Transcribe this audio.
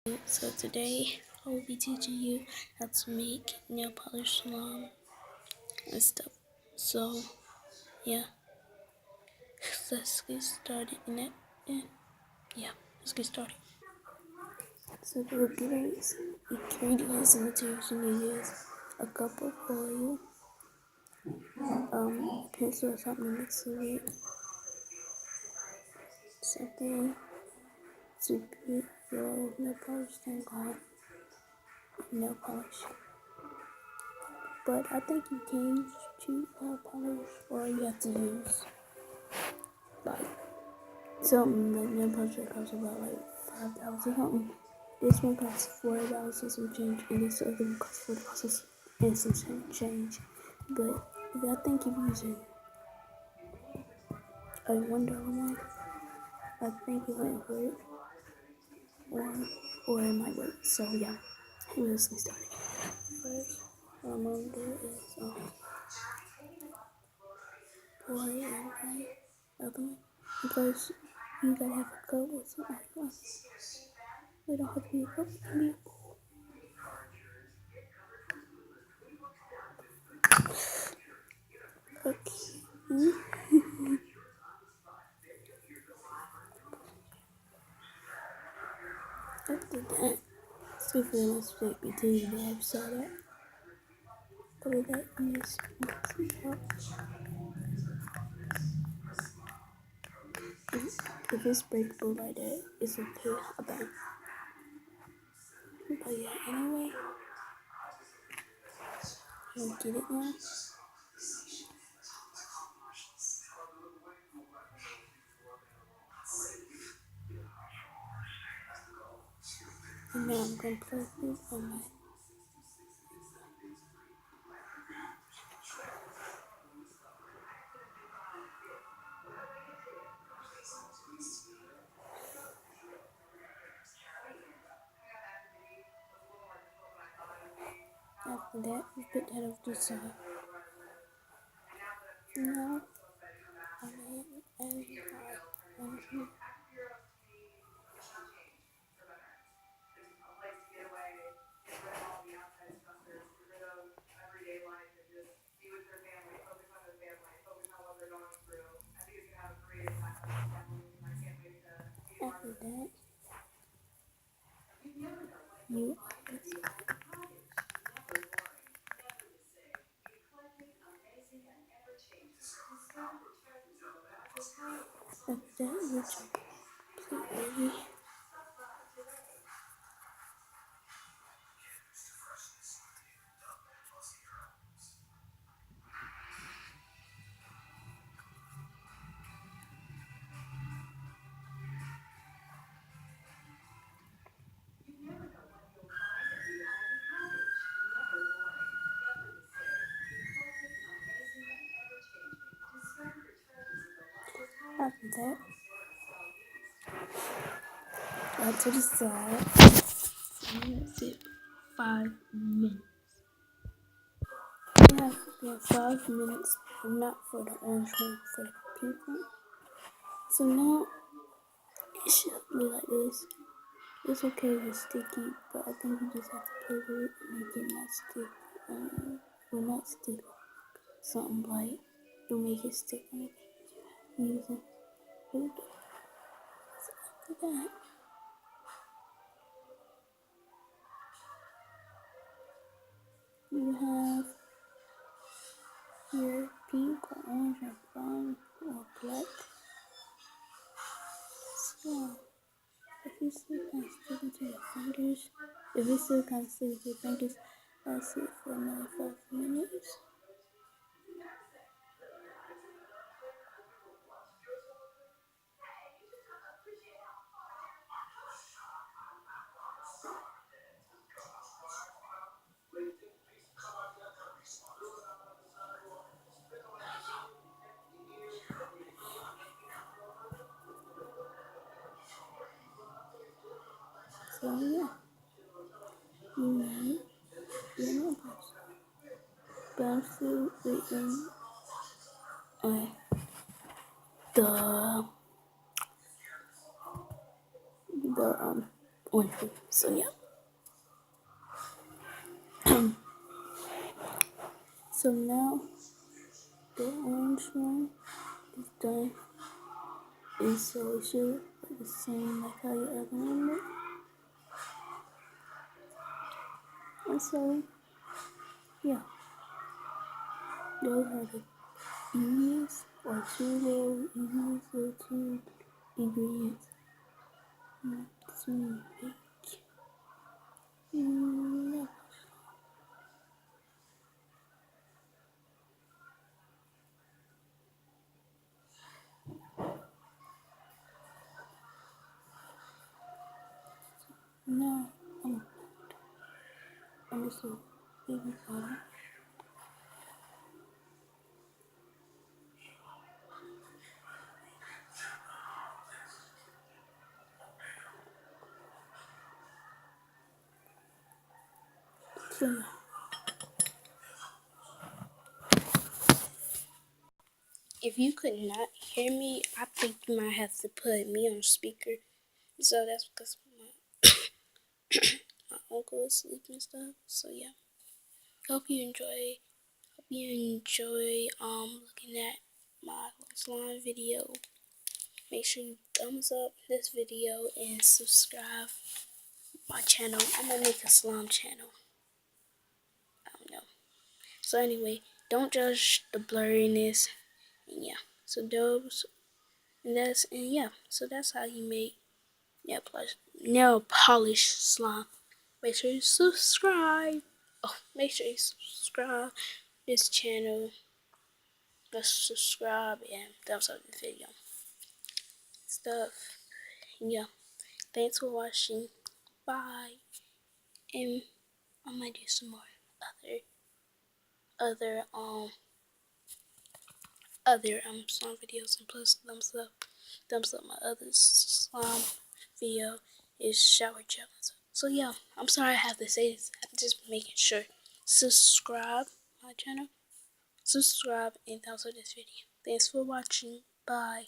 So today I will be teaching you how to make nail polish salon and stuff. So yeah, let's get started in it. Yeah, let's get started. So the ingredients and materials you need is a cup of oil, a pencil or something to mix it with, something to put your nail polish thing on, nail polish. But I think you can use cheap nail polish, or you have to use like something like nail polish that costs about like $5 or something. This one costs $4 and some change, and this other one costs $4 and some change. But if I think you're using a $1 one, I think it might work, or it might work. So yeah, let's get started. First, what I'm gonna do is pour it in my other one. Plus, you gotta have a cup or something like that. We don't have to be a cup, it can be a bowl. Okay. After that, swiftly must fit between the left side. After that, you just mix it up. If it's breakable like that, it's okay. But yeah, anyway, you get it now. And now I'm gonna place it on my. After that, you put that over to the side. Now, I'm gonna add my punishment. After that, you after that, you completely. After that, go to the side. And that's it. 5 minutes. You have to be 5 minutes, but not for the orange one, for the pink one. So now it should be like this. It's okay if it's sticky, but I think you just have to play with it and make it not stick. Well, not stick. Something light to make it stick on it. Using food. So after that, you have your pink or orange or brown or black. So if you still kind of sticking to your fingers, if it's still kind of sticking to your fingers, that's it for another 5 minutes. So yeah, you made your nail polish. But I'm still waiting on the orange one. So yeah. So now the orange one is done, and so it should look the same like how your other one looked. And so yeah, those are the ingredients, or two little ingredients, or two ingredients to make nail polish. Now I'm just a baby powder. So yeah. If you could not hear me, I think you might have to put me on speaker. So that's because my uncle is sleeping and stuff. So yeah. Hope you enjoy. Hope you enjoy looking at my slime video. Make sure you thumbs up this video and subscribe my channel. I'm gonna make a slime channel. I don't know. So anyway, don't judge the blurriness. And yeah. So those and yeah. So that's how you make nail polish slime. Make sure you subscribe. Oh, make sure you subscribe this channel. Let's subscribe and thumbs up the video. Stuff. Yeah. Thanks for watching. Bye. And I might do some more other slime videos, and plus thumbs up my other slime video is shower gel. So yeah, I'm sorry I have to say this. I'm just making sure. Subscribe my channel. Subscribe and thumbs up this video. Thanks for watching. Bye.